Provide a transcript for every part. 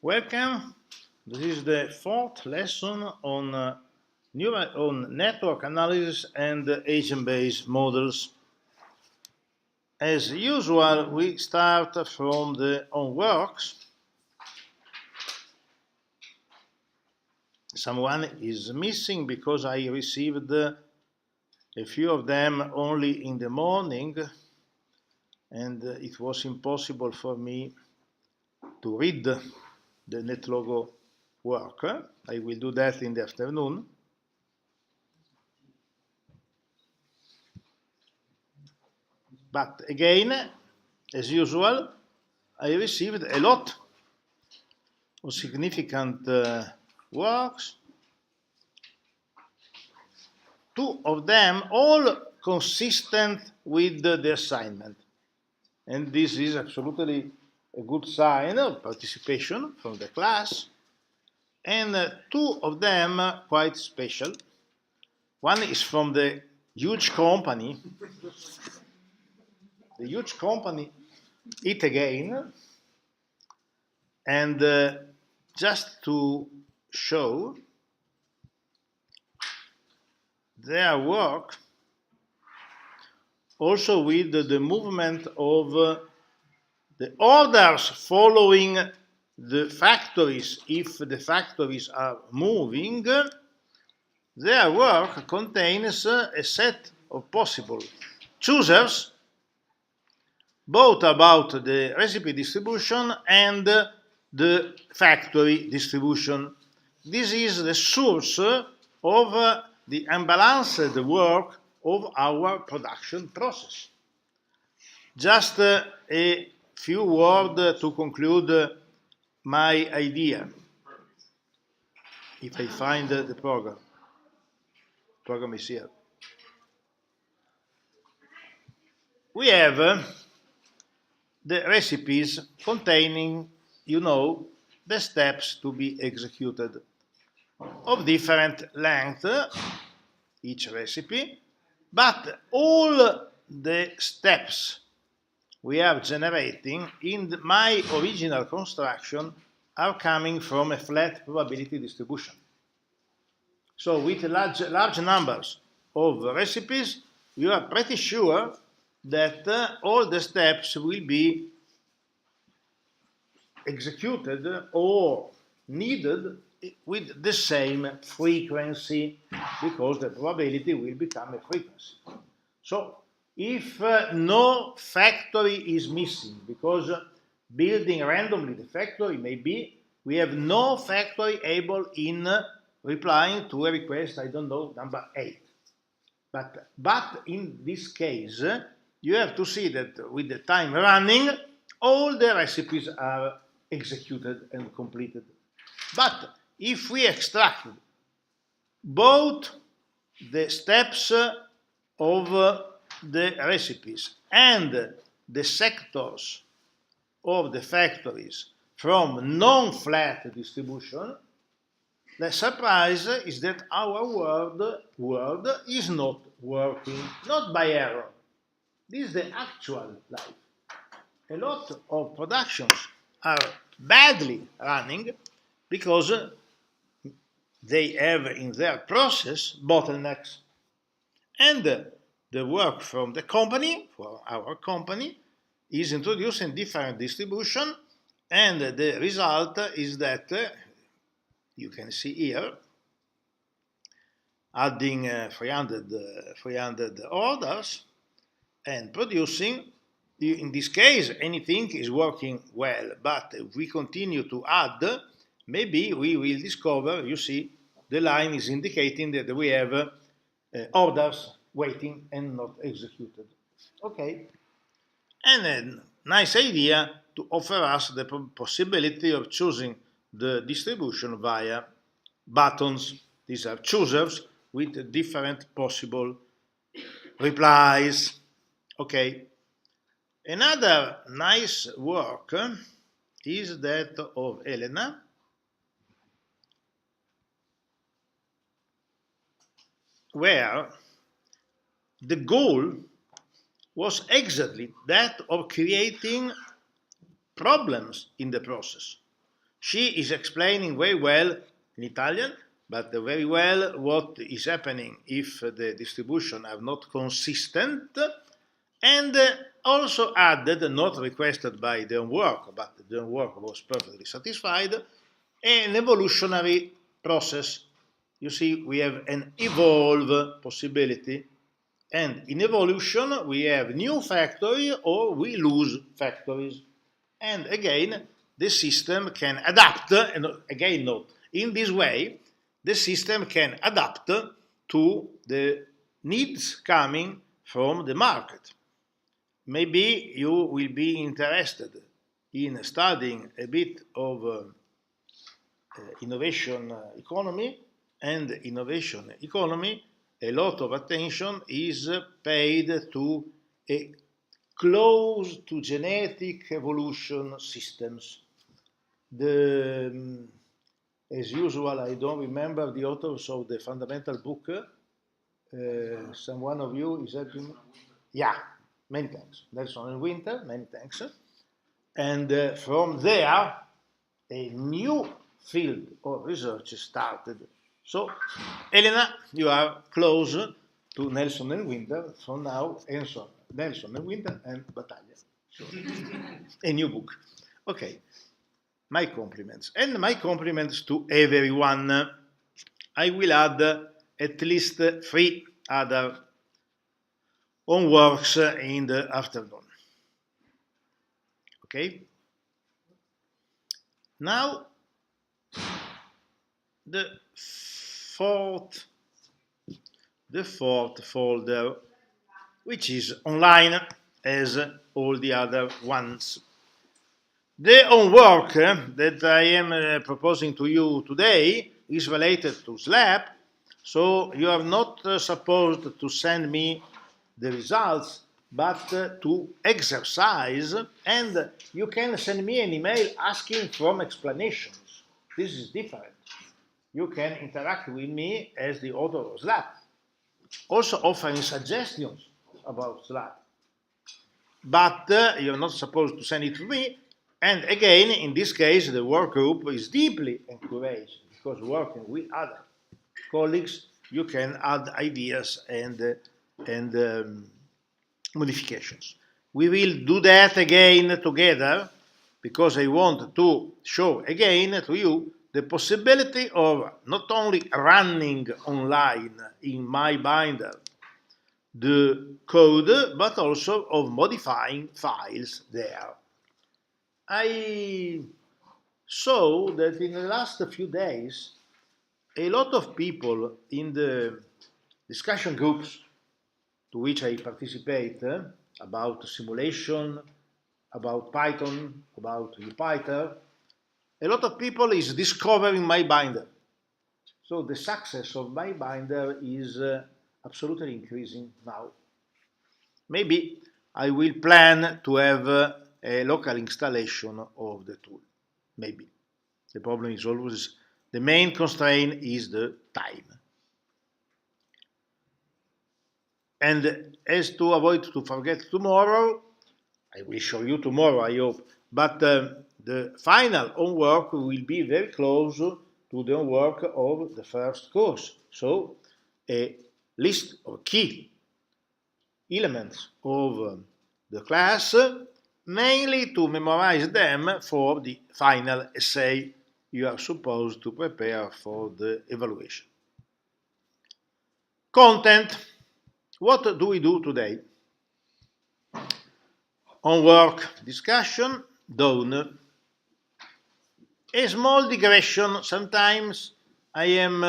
Welcome. This is the fourth lesson on network analysis and agent-based models. As usual, we start from the on-works. Someone is missing because I received a few of them only in the morning, and it was impossible for me to read the NetLogo work. I will do that in the afternoon. But again, as usual, I received a lot of significant works. Two of them all consistent with the assignment. And this is absolutely a good sign of participation from the class. And two of them quite special. One is from the huge company. The huge company, It Again. And just to show their work also with the movement of the orders following the factories. If the factories are moving, their work contains a set of possible choosers, both about the recipe distribution and the factory distribution. This is the source of the unbalanced work of our production process. Just a few words to conclude my idea. If I find the program. The program is here. We have the recipes containing, the steps to be executed of different length, each recipe, but all the steps we are generating in my original construction are coming from a flat probability distribution. So with large numbers of recipes, you are pretty sure that all the steps will be executed or needed with the same frequency, because the probability will become a frequency. So if no factory is missing, because building randomly the factory maybe, we have no factory able in replying to a request, I don't know, number 8. But in this case, you have to see that with the time running, all the recipes are executed and completed. But if we extract both the steps of the recipes and the sectors of the factories from non-flat distribution, the surprise is that our world is not working, not by error. This is the actual life. A lot of productions are badly running because they have in their process bottlenecks. And the work from the company, for our company, is introducing different distribution, and the result is that you can see here, adding 300 orders and producing. In this case, anything is working well, but if we continue to add, maybe we will discover, you see, the line is indicating that we have orders waiting and not executed. Okay. And a nice idea to offer us the possibility of choosing the distribution via buttons. These are choosers with different possible replies. Okay. Another nice work is that of Elena, where the goal was exactly that of creating problems in the process. She is explaining very well in Italian, but very well what is happening if the distribution are not consistent, and also added, not requested by the homework, but the homework was perfectly satisfied, an evolutionary process. You see, we have an evolve possibility, and in evolution we have new factory or we lose factories. And again, the system can adapt, and again, note, in this way, the system can adapt to the needs coming from the market. Maybe you will be interested in studying a bit of innovation economy, and innovation economy, a lot of attention is paid to a close to genetic evolution systems. As usual, I don't remember the authors of the fundamental book. Someone of you is helping me? Yeah, many thanks. Nelson and Winter, many thanks. And from there, a new field of research started. So, Elena, you are close to Nelson and Winter from now, and so Nelson and Winter and Battaglia. So, a new book. Okay, my compliments. And my compliments to everyone. I will add at least 3 other homeworks in the afternoon. Okay? Now, the fourth folder, which is online as all the other ones. The homework that I am proposing to you today is related to SLAP, so you are not supposed to send me the results, but to exercise, and you can send me an email asking for explanations. This is different. You can interact with me as the author of SLAP, also offering suggestions about SLAP. But you're not supposed to send it to me. And again, in this case, the work group is deeply encouraged, because working with other colleagues, you can add ideas and modifications. We will do that again together, because I want to show again to you the possibility of not only running online in MyBinder the code, but also of modifying files there. I saw that in the last few days, a lot of people in the discussion groups to which I participate about simulation, about Python, about UPython, a lot of people is discovering MyBinder. So the success of MyBinder is absolutely increasing now. Maybe I will plan to have a local installation of the tool. Maybe. The problem is always, the main constraint is the time. And as to avoid to forget tomorrow, I will show you tomorrow, I hope, but the final homework will be very close to the homework of the first course. So a list of key elements of the class, mainly to memorize them for the final essay you are supposed to prepare for the evaluation. Content. What do we do today? Homework discussion, done. A small digression. Sometimes I am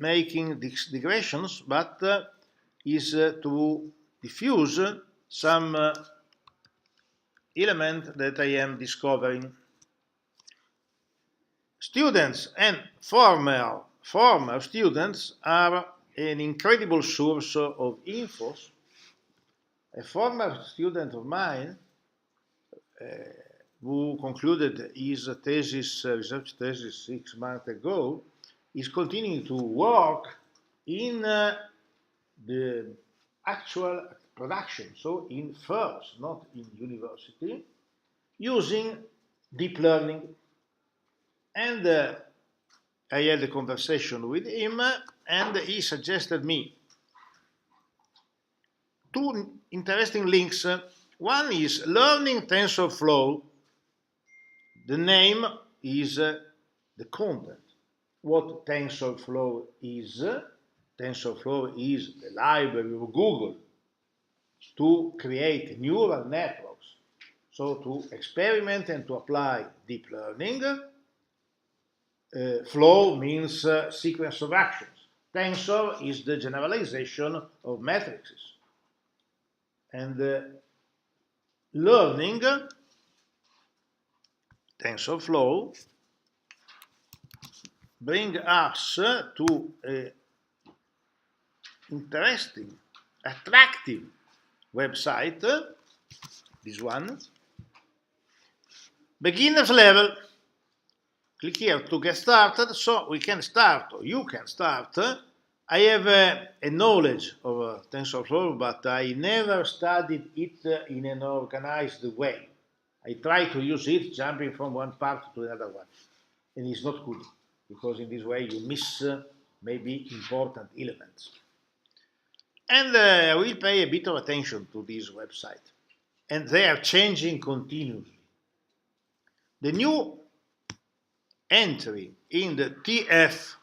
making these digressions, but is to diffuse some element that I am discovering. Students and former students are an incredible source of info. A former student of mine who concluded his research thesis 6 months ago, is continuing to work in the actual production, so in firms, not in university, using deep learning. And I had a conversation with him, and he suggested me two interesting links. One is Learning TensorFlow. The name is the content. What TensorFlow is? TensorFlow is the library of Google to create neural networks. So to experiment and to apply deep learning. Flow means sequence of actions. Tensor is the generalization of matrices. And learning, TensorFlow, bring us to an interesting, attractive website, this one, beginner's level. Click here to get started, so we can start, or you can start. I have a knowledge of TensorFlow, but I never studied it in an organized way. I try to use it jumping from one part to another one, and it's not good, because in this way you miss maybe important elements. And I will pay a bit of attention to this website, and they are changing continuously. The new entry in the TF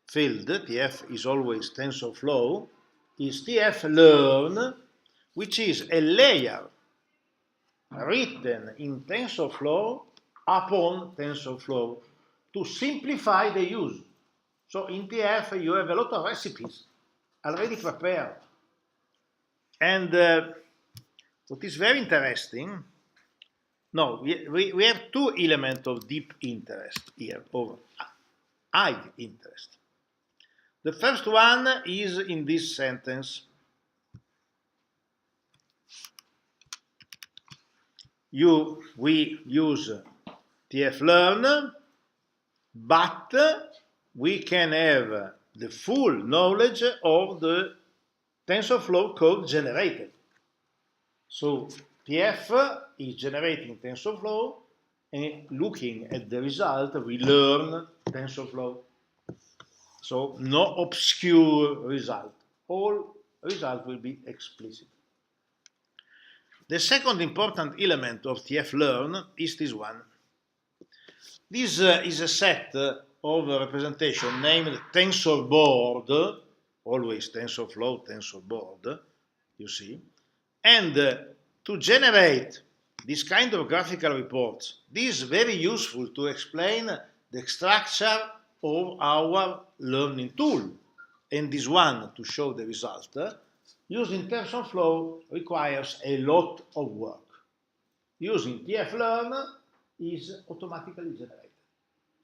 field, TF is always TensorFlow, is TF Learn, which is a layer written in TensorFlow upon TensorFlow to simplify the use. So in TF you have a lot of recipes already prepared. And what is very interesting, no, we have two elements of deep interest here, or high interest. The first one is in this sentence. We use TF-Learn, but we can have the full knowledge of the TensorFlow code generated. So TF is generating TensorFlow, and looking at the result, we learn TensorFlow. So no obscure result. All result will be explicit. The second important element of TF-Learn is this one. This is a set of representation named TensorBoard, always TensorFlow, TensorBoard, you see. And to generate this kind of graphical reports, this is very useful to explain the structure of our learning tool. And this one, to show the result, using TensorFlow requires a lot of work. Using TF-Learn is automatically generated.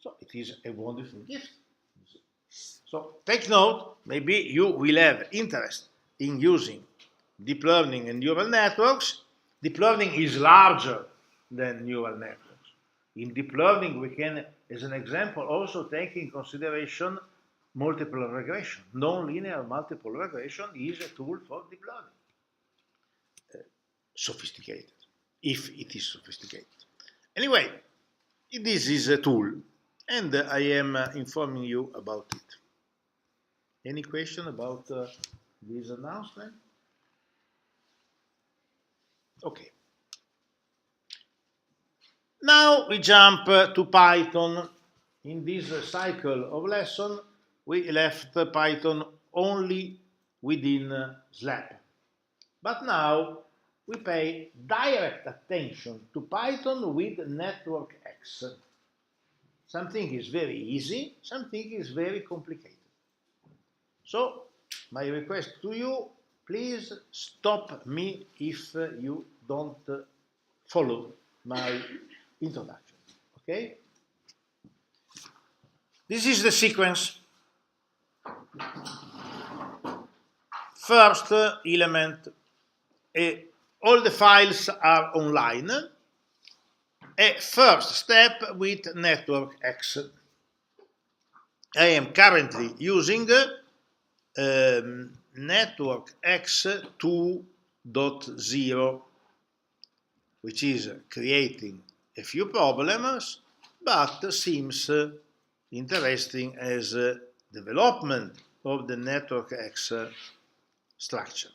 So it is a wonderful gift. So take note, maybe you will have interest in using deep learning and neural networks. Deep learning is larger than neural networks. In deep learning, we can, as an example, also take in consideration multiple regression. Non-linear multiple regression is a tool for deep learning. Sophisticated, if it is sophisticated. Anyway, this is a tool, and I am informing you about it. Any question about this announcement? Okay. Now we jump to Python. In this cycle of lesson, we left Python only within SLAP. But now we pay direct attention to Python with NetworkX. Something is very easy, something is very complicated. So, my request to you, please stop me if you don't follow my introduction, okay? This is the sequence. First element, all the files are online. A first step with NetworkX. I am currently using NetworkX 2.0, which is creating a few problems, but seems interesting as development of the network X structure.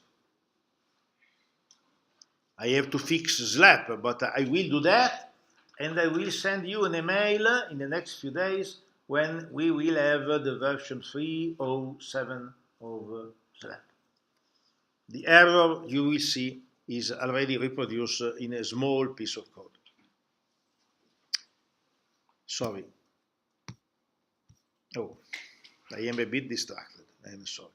I have to fix SLAP, but I will do that, and I will send you an email in the next few days when we will have the version 3.07 of SLAP. The error you will see is already reproduced in a small piece of code. Sorry. Oh, I am a bit distracted. I am sorry.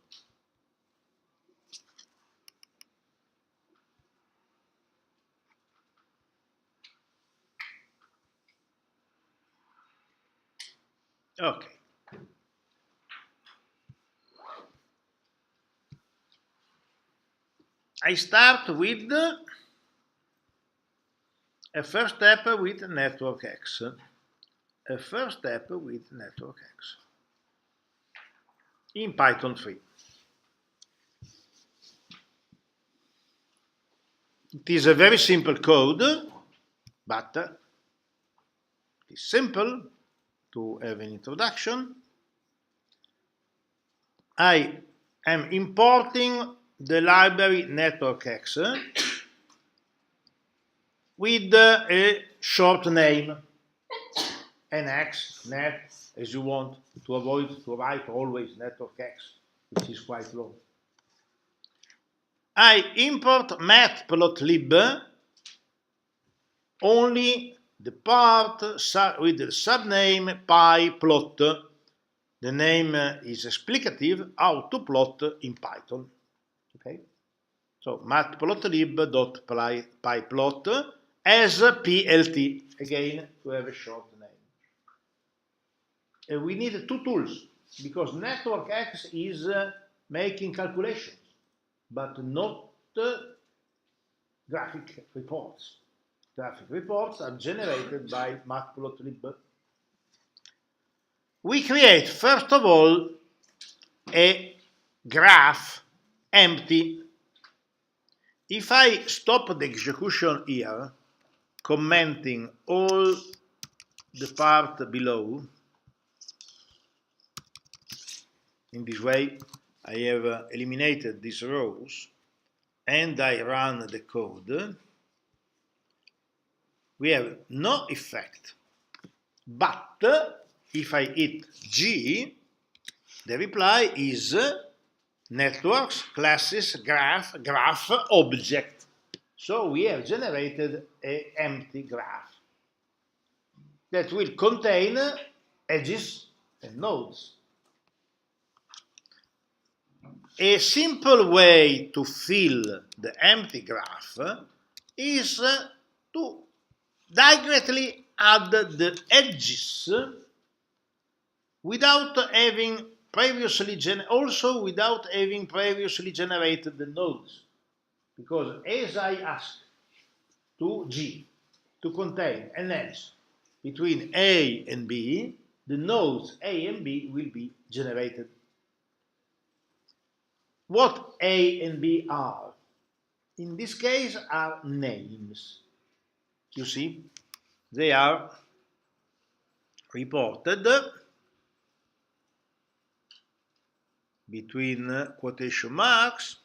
Okay. I start with a first step with network X. A first step with network X in Python 3. It is a very simple code, but it is simple to have an introduction. I am importing the library network X with a short name, NX, net, as you want, to avoid to write always network X, which is quite long. I import matplotlib only the part with the subname pyplot. The name is explicative how to plot in Python. Okay, so matplotlib.pyplot as plt, again to have a short name. And we need two tools because network X is making calculations, but not graphic reports. Graphic reports are generated by matplotlib. We create, first of all, a graph empty. If I stop the execution here, commenting all the part below, in this way, I have eliminated these rows, and I run the code, we have no effect. But if I hit G, the reply is networks, classes, graph, object. So we have generated an empty graph that will contain edges and nodes. A simple way to fill the empty graph is to directly add the edges without having previously generated the nodes. Because as I ask to G to contain an edge between A and B, the nodes A and B will be generated. What A and B are? In this case are names. You see, they are reported between quotation marks,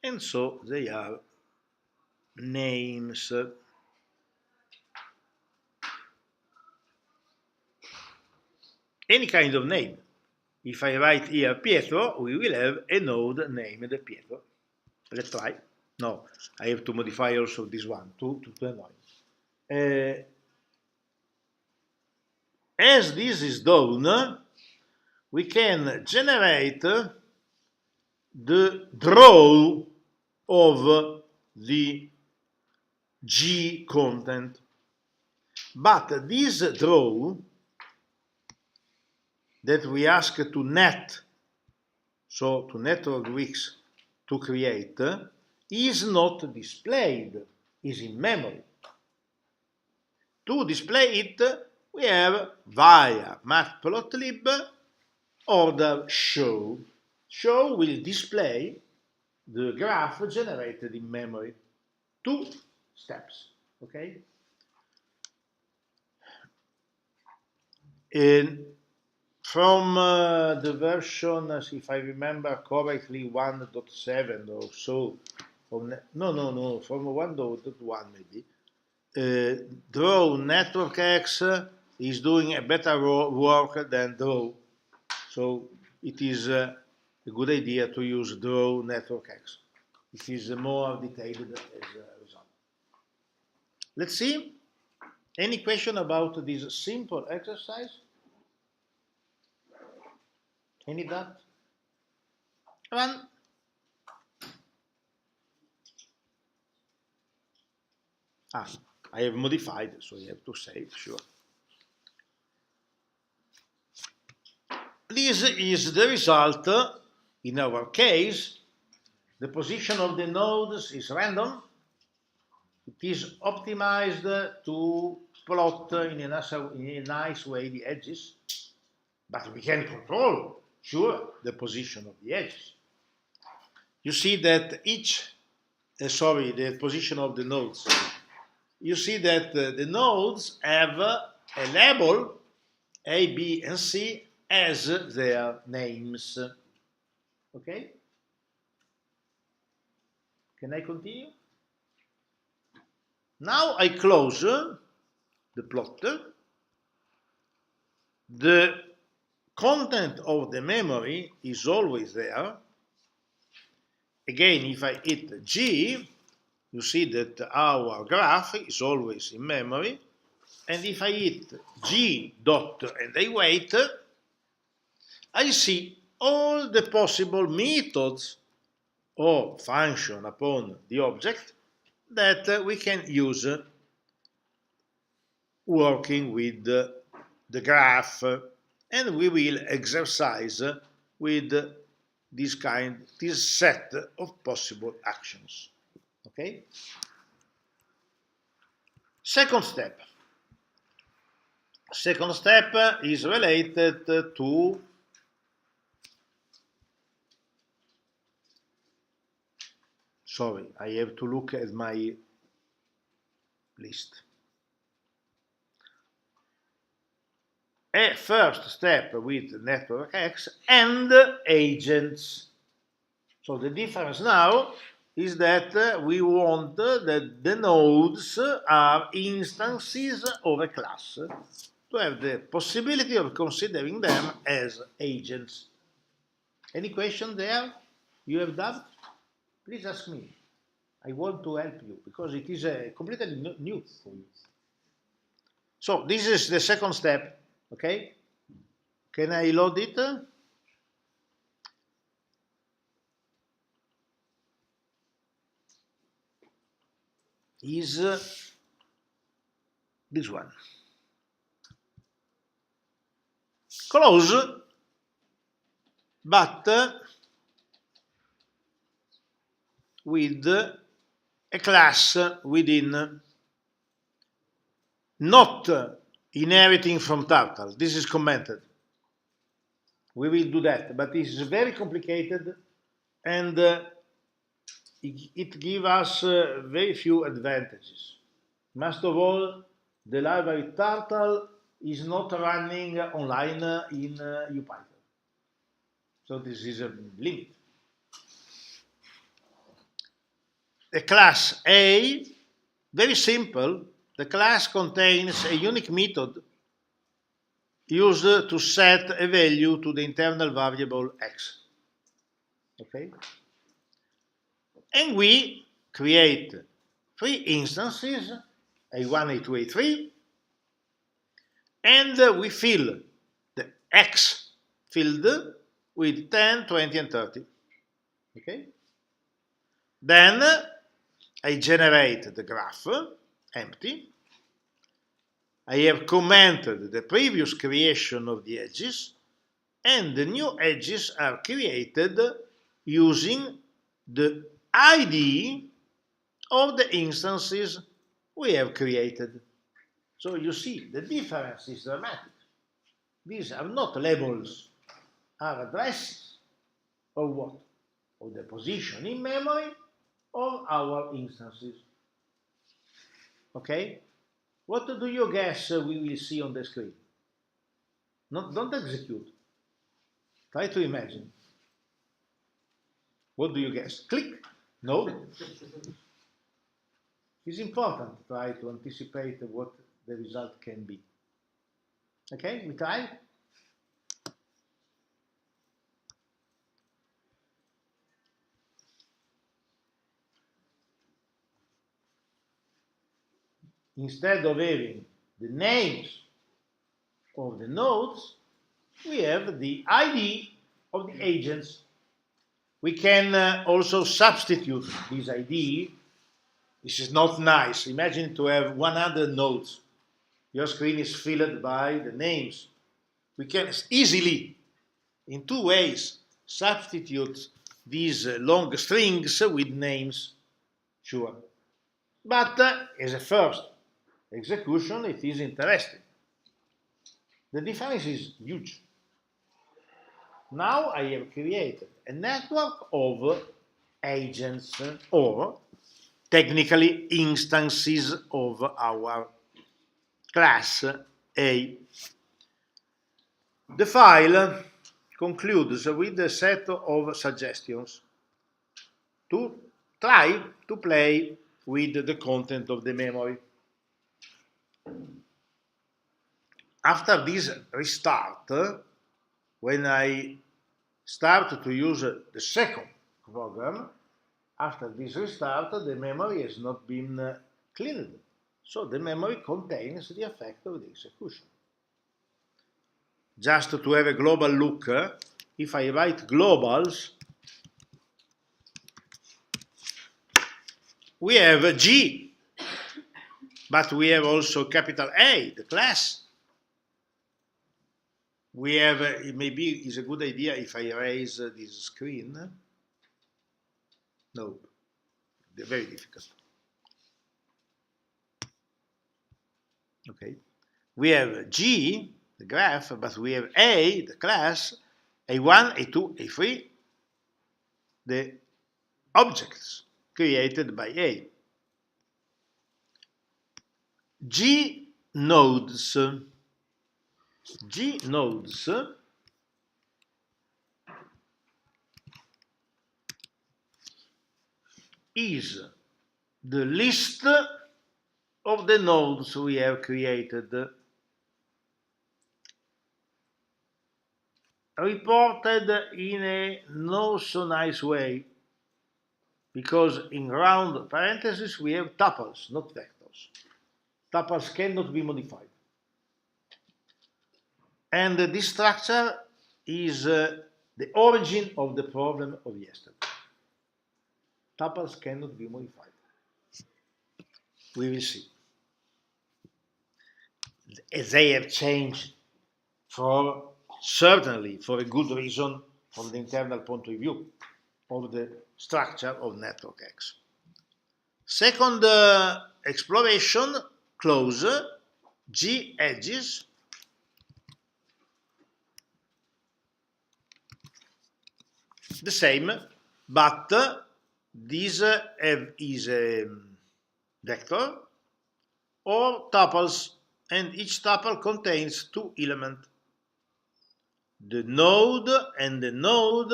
and so they are names. Any kind of name. If I write here Pietro, we will have a node named Pietro. Let's try. No, I have to modify also this one to annoy. As this is done, we can generate the draw of the G content. But this draw that we ask to net, so to network Wix to create, is not displayed, is in memory. To display it, we have via matplotlib order show. Show will display the graph generated in memory. Two steps, okay? from the version, if I remember correctly, 1.7 or so, from from 1.1 maybe, Draw Network X is doing a better work than Draw. So it is a good idea to use Draw Network X. It is more detailed as a result. Let's see. Any question about this simple exercise? Any doubt? One. I have modified, so you have to say, sure. This is the result. In our case, the position of the nodes is random. It is optimized to plot in a nice way the edges, but we can control, sure, the position of the edges. You see that the position of the nodes. You see that the nodes have a label A, B, and C as their names. Okay? Can I continue? Now I close the plot. The content of the memory is always there. Again, if I hit G, you see that our graph is always in memory. And if I hit G dot and I wait, I see all the possible methods or function upon the object that we can use working with the graph, and we will exercise with this set of possible actions. Okay? Second step. Second step is related to sorry, I have to look at my list. A first step with network X and agents. So the difference now is that we want that the nodes are instances of a class, to have the possibility of considering them as agents. Any question there? You have doubt? Please ask me. I want to help you because it is completely new for you. So this is the second step. Okay? Can I load it? Is this one. Close, but with a class within, not inheriting from Turtle. This is commented. We will do that, but this is very complicated and it gives us very few advantages. Most of all, the library Turtle is not running online in UPython. So this is a limit. The class A, very simple. The class contains a unique method used to set a value to the internal variable x. Okay? And we create 3 instances, A1, A2, A3, and we fill the x field with 10, 20, and 30. Okay? Then I generate the graph, empty. I have commented the previous creation of the edges, and the new edges are created using the ID of the instances we have created. So you see, the difference is dramatic. These are not labels, are addresses of what? Of the position in memory of our instances. Okay? What do you guess we will see on the screen? don't execute. Try to imagine. What do you guess? Click? No. It's important to try to anticipate what the result can be. Okay, we try. Instead of having the names of the nodes, we have the ID of the agents. We can also substitute this ID. This is not nice. Imagine to have 100 nodes. Your screen is filled by the names. We can easily, in two ways, substitute these long strings with names. Sure. But as a first execution, it is interesting. The difference is huge. Now I have created a network of agents, or technically instances of our class A. The file concludes with a set of suggestions to try to play with the content of the memory. After this restart, when I start to use the second program, after this restart, the memory has not been cleaned. So the memory contains the effect of the execution. Just to have a global look, if I write globals, we have G, but we have also capital A, the class. We have, maybe it's a good idea if I erase this screen. No, they're very difficult. Okay, we have G, the graph, but we have A, the class, A1, A2, A3, the objects created by A. G nodes. G nodes is the list of the nodes we have created, reported in a not so nice way, because in round parentheses we have tuples, not vectors. Tuples cannot be modified. And this structure is the origin of the problem of yesterday. Tuples cannot be modified. We will see. They have changed certainly for a good reason from the internal point of view of the structure of network X. Second exploration, close G edges. The same, but this is a vector or tuples, and each tuple contains two elements. The node and the node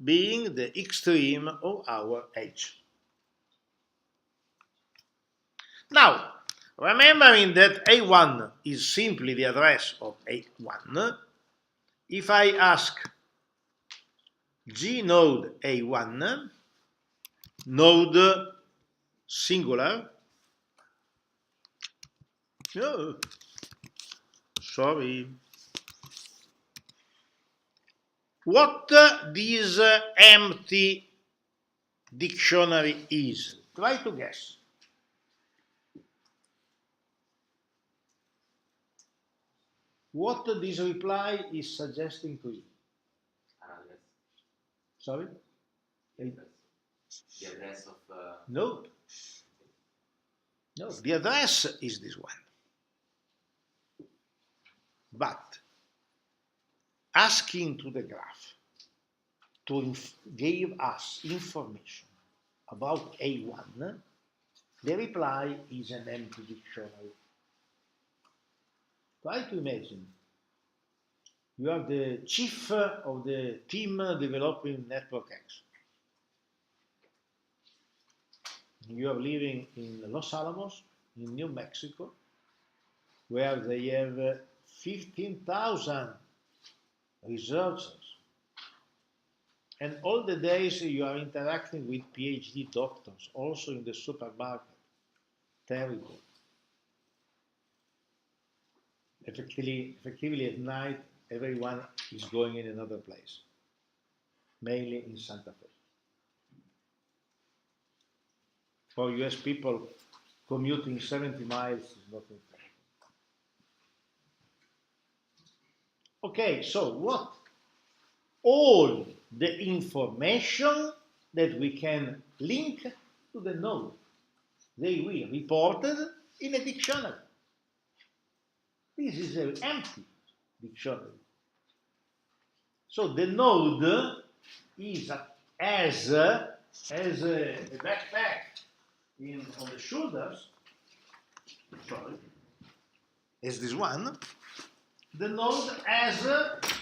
being the extreme of our edge. Now, remembering that A1 is simply the address of A1, if I ask G node A1, node singular, oh, sorry, what this empty dictionary is? Try to guess. What this reply is suggesting to you? Sorry? The address of... No. No, the address is this one. But asking to the graph to give us information about A1, the reply is an empty dictionary. Try to imagine You are the chief of the team developing Network X. You are living in Los Alamos, in New Mexico, where they have 15,000 researchers. And all the days you are interacting with PhD doctors, also in the supermarket. Terrible. Effectively at night, everyone is going in another place, mainly in Santa Fe. For US people, commuting 70 miles is not important. Okay, so what? All the information that we can link to the node, they will be reported in a dictionary. This is an empty dictionary. So the node is as a backpack on the shoulders, sorry, as this one. The node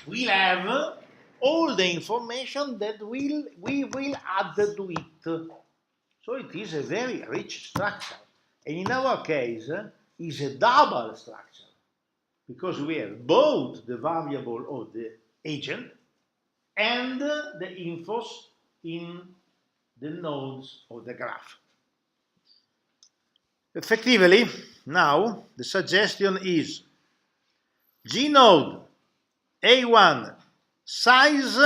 will have all the information that we will add to it. So it is a very rich structure. And in our case, is a double structure, because we have both the variable of the agent and the infos in the nodes of the graph. Effectively, now the suggestion is G node A1 size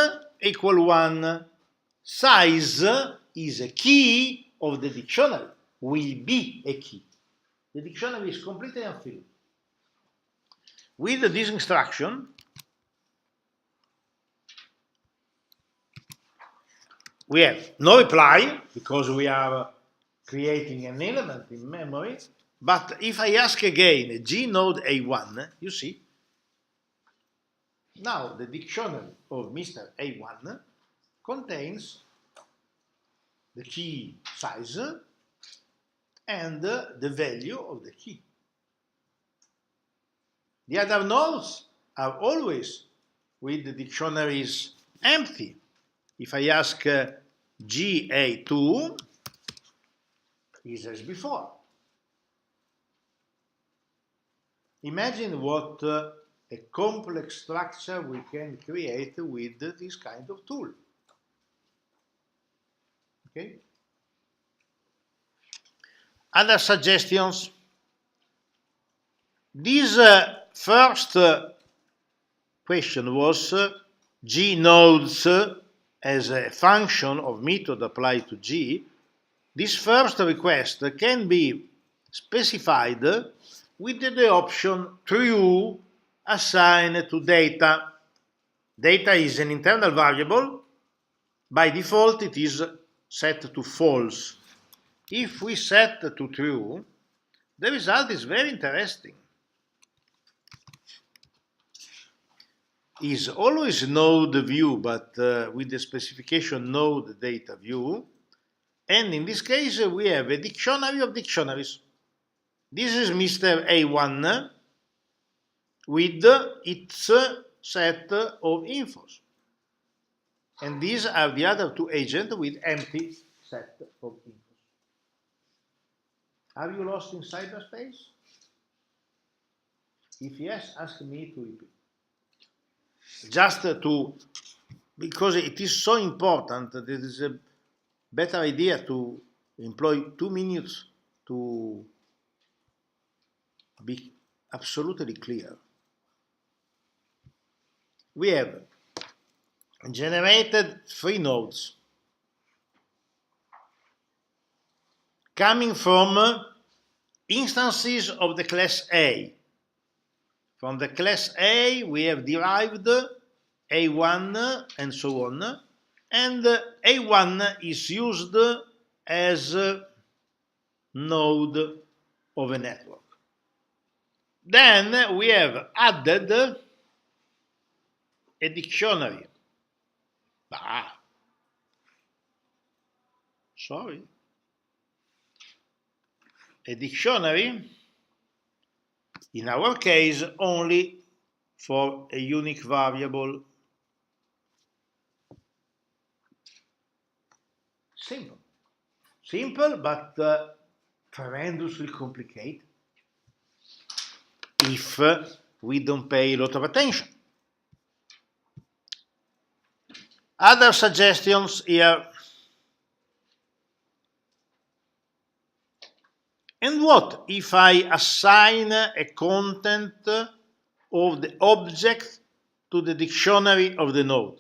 equal 1. Size is a key of the dictionary, will be a key. The dictionary is completely unfilled. With this instruction, we have no reply, because we are creating an element in memory. But if I ask again G node A1, you see, now the dictionary of Mr. A1 contains the key size and the value of the key. The other nodes are always with the dictionaries empty. If I ask GA2, is as before. Imagine what a complex structure we can create with this kind of tool. Okay? Other suggestions. This first question was G nodes as a function of method applied to G. This first request can be specified with the option true assigned to data. Data is an internal variable. By default, it is set to false. If we set to true, the result is very interesting. Is always node view, but with the specification node data view. And in this case, we have a dictionary of dictionaries. This is Mr. A1 with its set of infos. And these are the other two agents with empty set of infos. Are you lost in cyberspace? If yes, ask me to repeat. Just because it is so important, that it is a better idea to employ 2 minutes to be absolutely clear. We have generated 3 nodes coming from instances of the class A. From the class A, we have derived A1 and so on, and A1 is used as a node of a network. Then we have added a dictionary. A dictionary, in our case, only for a unique variable. Simple. Simple, but tremendously complicated if we don't pay a lot of attention. Other suggestions here. And what if I assign a content of the object to the dictionary of the node?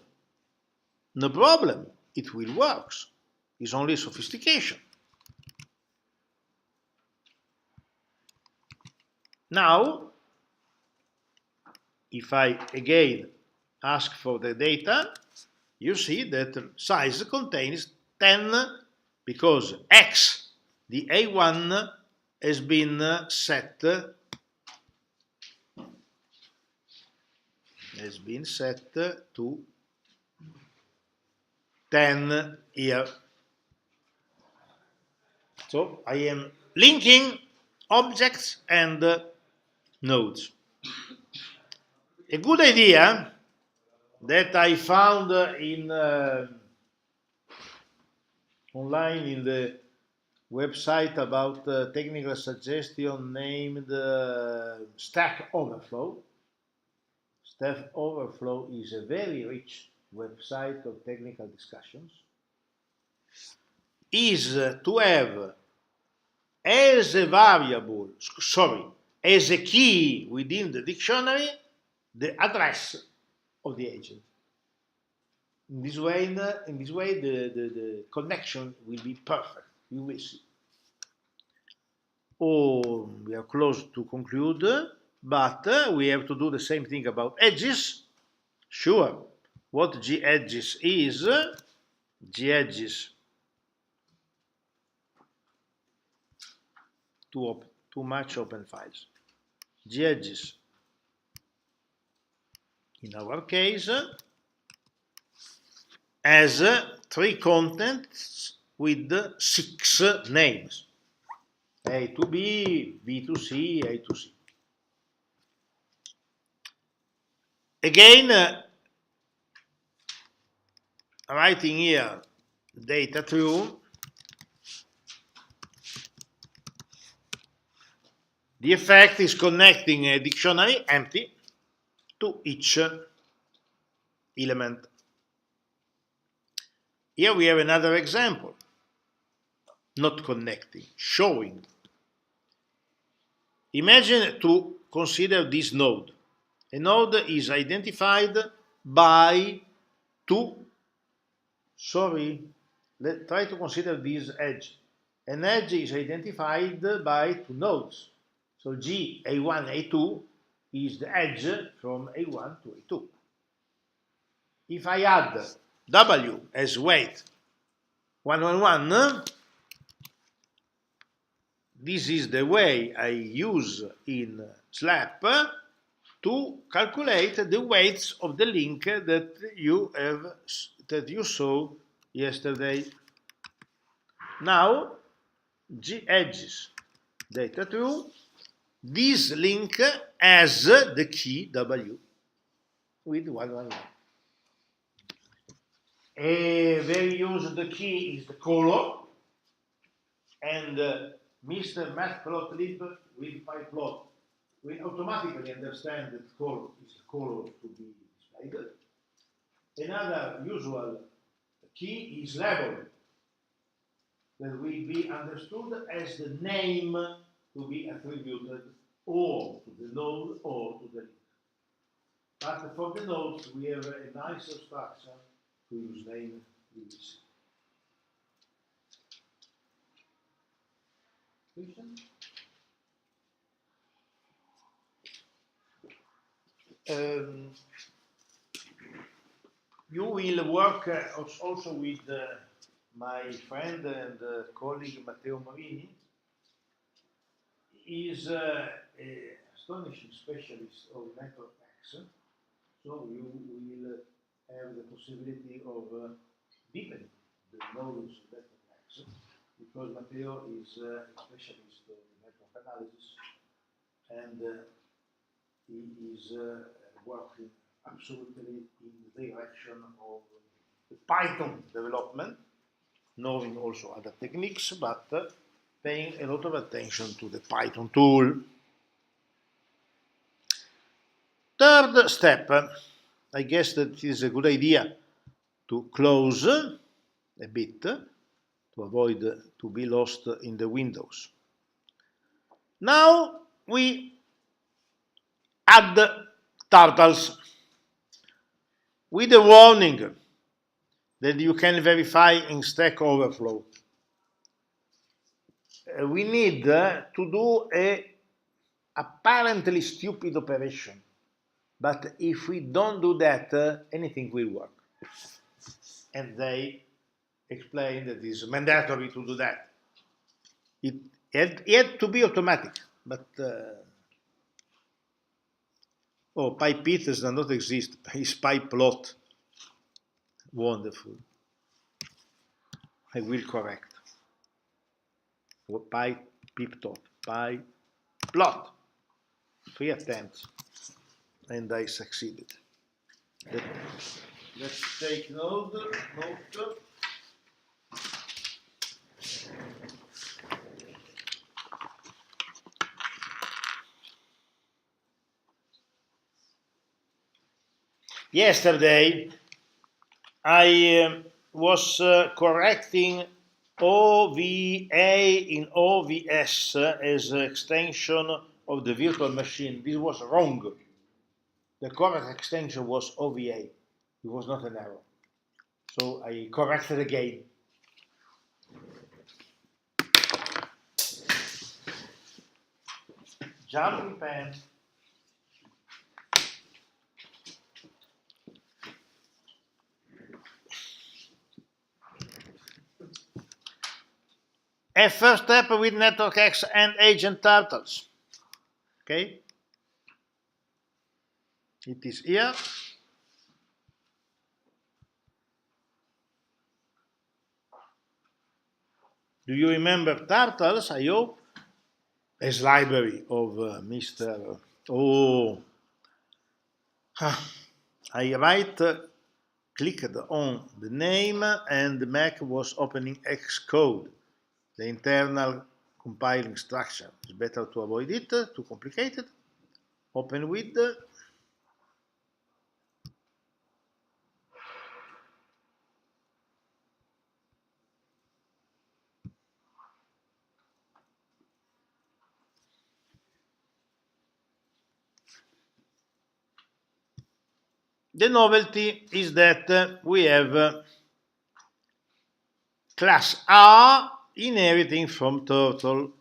No problem, it will work. It's only sophistication. Now, if I again ask for the data, you see that size contains 10 because X, the A1, has been set to 10 here. So I am linking objects and nodes. A good idea that I found in online in the website about technical suggestion named Stack Overflow. Stack Overflow is a very rich website of technical discussions. Is to have as a variable, as a key within the dictionary, the address of the agent. In this way, the connection will be perfect. You will see. Oh, we are close to conclude, but we have to do the same thing about edges. Sure. What gedges is? Gedges. Too much open files. Gedges. In our case, has 3 contents with 6 names. A to B, B to C, A to C. Again, writing here data true, the effect is connecting a dictionary empty to each element. Here we have another example. Not connecting, showing. Imagine to consider this node. A node is identified by try to consider this edge. An edge is identified by 2 nodes. So G, A1, A2 is the edge from A1 to A2. If I add W as weight 111, this is the way I use in SLAP to calculate the weights of the link that you saw yesterday. Now, gedges data true. This link has the key W with 111. A very used key is the color, and Mr. Matplotlib with PyPlot will automatically understand that color is the color to be displayed. Another usual key is label, that will be understood as the name to be attributed or to the node or to the link. But for the nodes, we have a nice structure to use name use. Question? You will work also with my friend and colleague Matteo Marini. He is an astonishing specialist of network X, so you will have the possibility of deepening the knowledge of network X, because Matteo is a specialist of network analysis, and he is working absolutely in the direction of the Python development, knowing also other techniques, but paying a lot of attention to the Python tool. Third step, I guess that it is a good idea to close a bit to avoid to be lost in the windows. Now we add turtles with a warning that you can verify in Stack Overflow. We need to do a apparently stupid operation, but if we don't do that, anything will work. And they explain that it is mandatory to do that. It had to be automatic, but PyPit does not exist. It's PyPlot. Wonderful. I will correct. PyPyPlot. PyPlot. 3 attempts, and I succeeded. Let's take note. Yesterday, I was correcting OVA in OVS as an extension of the virtual machine. This was wrong. The correct extension was OVA. It was not an error. So I corrected again. Jumping pen. A first step with NetworkX and Agent Turtles. Okay? It is here. Do you remember Turtles? I hope. As library of Mr. I clicked on the name and the Mac was opening Xcode, the internal compiling structure. It's better to avoid it, too complicated. Open with. The novelty is that we have class R inheriting from Turtle,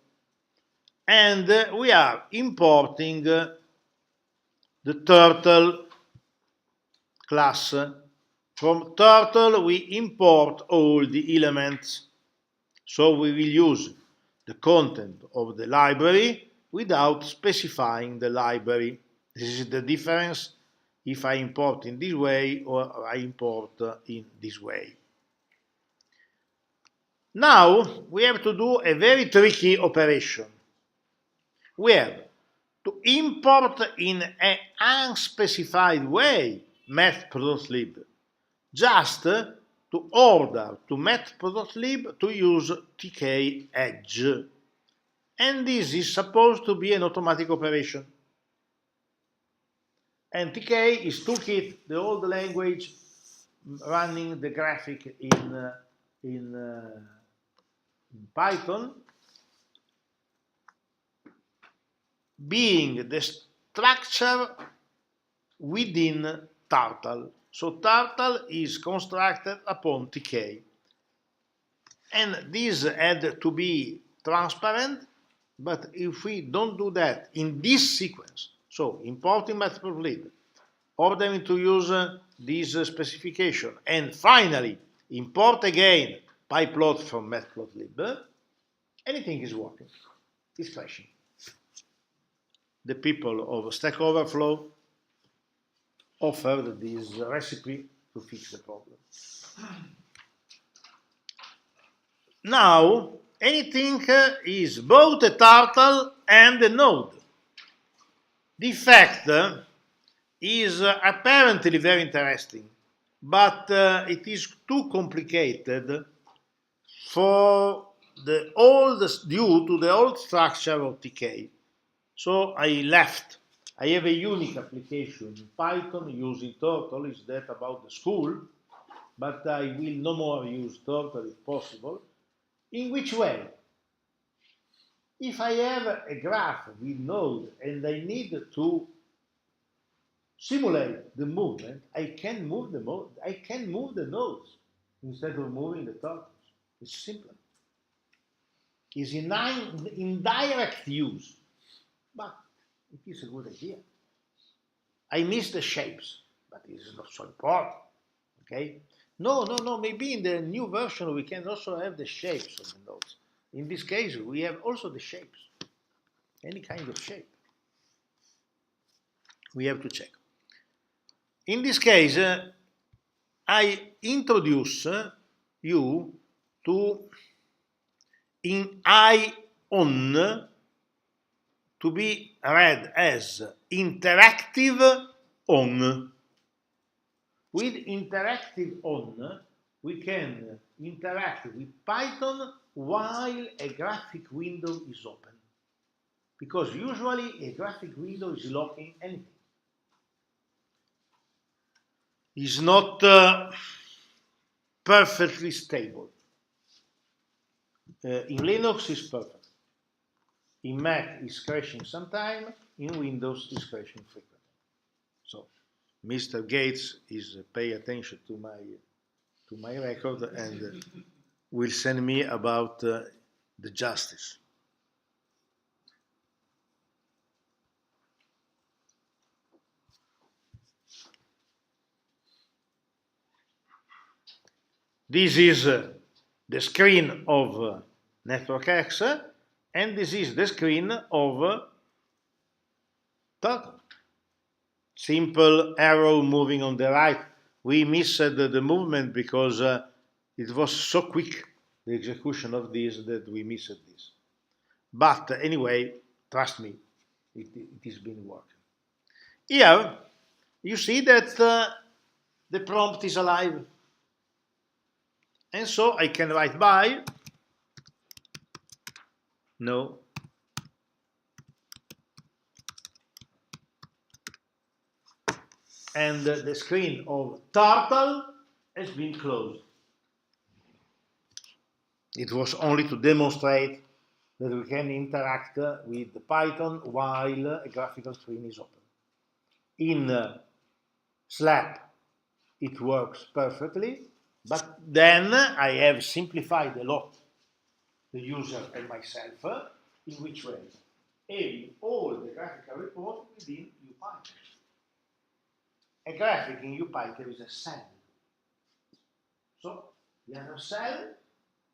and we are importing the Turtle class. From Turtle we import all the elements, so we will use the content of the library without specifying the library. This is the difference if I import in this way or I import in this way. Now we have to do a very tricky operation. We have to import in an unspecified way matplotlib, just to order to matplotlib to use tk edge. And this is supposed to be an automatic operation. And tk is toolkit, the old language running the graphic in Python, being the structure within Turtle. So Turtle is constructed upon tk. And this had to be transparent, but if we don't do that in this sequence, so importing matplotlib, ordering to use this specification, and finally import again pyplot from matplotlib, anything is working. It's crashing. The people of Stack Overflow offered this recipe to fix the problem. Now, anything is both a turtle and a node. The fact is apparently very interesting, but it is too complicated for due to the old structure of TK. So I left. I have a unique application in Python using Turtle. Is that about the school? But I will no more use Turtle if possible. In which way? If I have a graph with nodes and I need to simulate the movement, I can move the nodes instead of moving the turtles. It's simple. It's in direct use, but it is a good idea. I miss the shapes, but it is not so important. Okay? No. Maybe in the new version we can also have the shapes of the nodes. In this case, we have also the shapes. Any kind of shape. We have to check. In this case, I introduce you to in I on to be read as interactive on. With interactive on, we can interact with Python while a graphic window is open. Because usually a graphic window is locking anything. Is not perfectly stable. In Linux is perfect. In Mac is crashing sometime. In Windows is crashing frequently. So Mr. Gates is pay attention to my record and will send me about the justice. This is the screen of Network X, and this is the screen of Turtle. Simple arrow moving on the right. We missed the movement because it was so quick, the execution of this, that we missed this. But anyway, trust me, it has been working. Here, you see that the prompt is alive. And so I can write by, no, and the screen of Turtle has been closed. It was only to demonstrate that we can interact with Python while a graphical screen is open. In SLAP, it works perfectly, but then I have simplified a lot the user and myself. In which way? Having all the graphical report within UPython. A graphic in UPython is a cell. So the other cell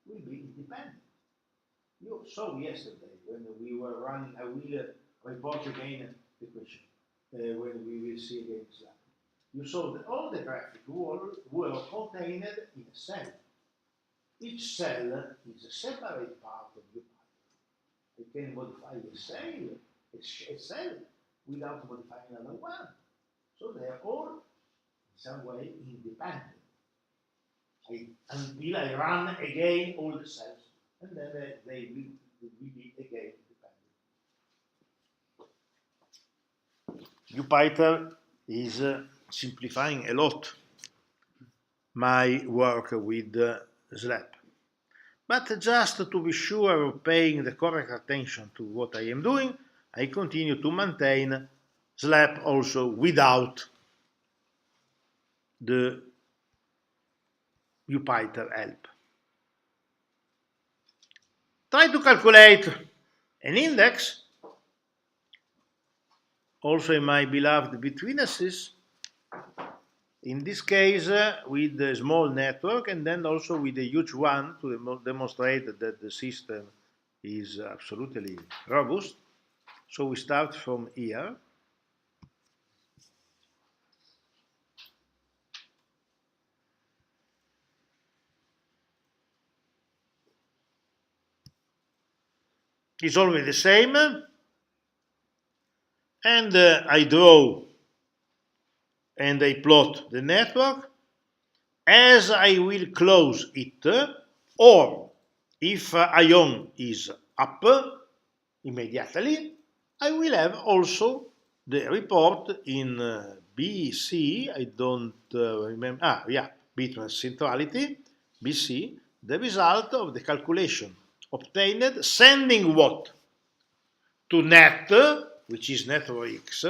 will be independent. You saw yesterday when we were running, I will report again the question when we will see again SLAP. You saw that all the graphics were contained in a cell. Each cell is a separate part of UPython. You can modify a cell without modifying another one. So they are all in some way independent. Until I run again all the cells, and then they will be again independent. UPython is simplifying a lot my work with SLAP. But just to be sure of paying the correct attention to what I am doing, I continue to maintain SLAP also without the UPython help. Try to calculate an index, also in my beloved betweennesses, in this case with a small network and then also with a huge one to demonstrate that the system is absolutely robust. So we start from here. It's always the same. And I draw and I plot the network. As I will close it, or if ION is up immediately, I will have also the report in BC, I don't remember, between centrality, BC, the result of the calculation obtained, sending what? To net, which is network X,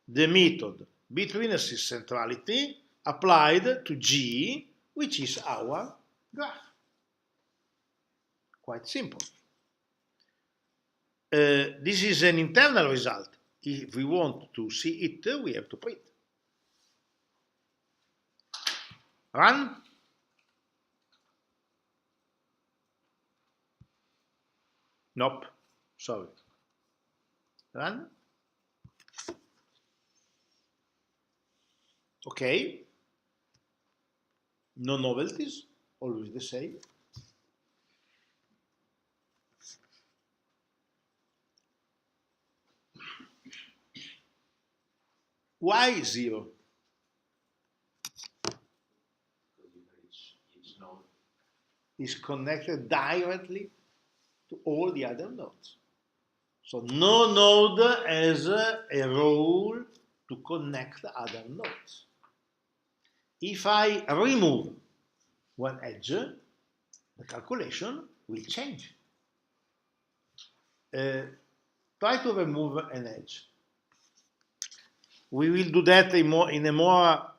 the method between centrality applied to G, which is our graph. Quite simple. This is an internal result. If we want to see it, we have to print. Run. Nope. Sorry. Run. Okay. No novelties. Always the same. Why 0? Each node is connected directly to all the other nodes. So no node has a role to connect other nodes. If I remove one edge, the calculation will change. Try to remove an edge. We will do that in a more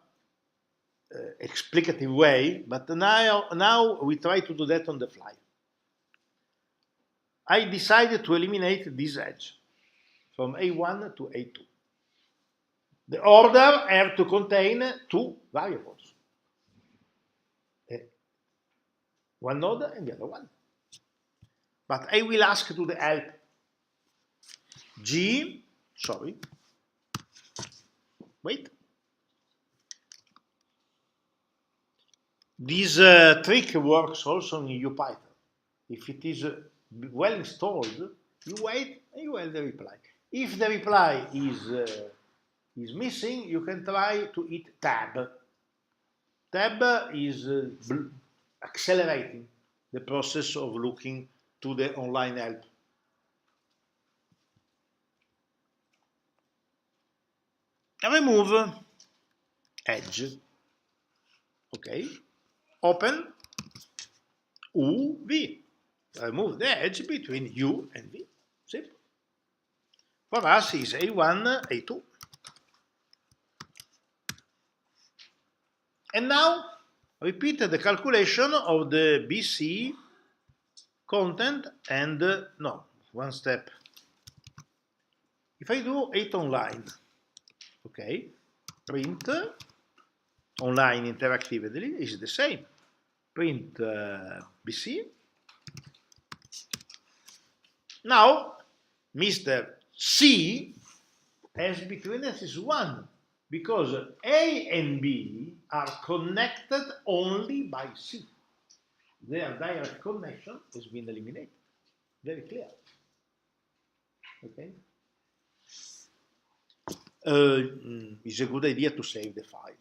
explicative way, but now we try to do that on the fly. I decided to eliminate this edge from A1 to A2. The order have to contain 2 variables. One node and the other one. But I will ask to the help G, sorry, wait. This trick works also in UPython. If it is well installed, you wait and you have the reply. If the reply is missing, you can try to hit tab. Tab is accelerating the process of looking to the online help. Remove edge. Okay. Open UV. Remove the edge between U and V. Simple. For us is A1, A2. And now repeat the calculation of the BC content and no, one step. If I do 8 online, okay, print online interactively is the same. Print BC. Now, Mr. C has between us is 1 because A and B are connected only by C. Their direct connection has been eliminated. Very clear. Okay. It's a good idea to save the file.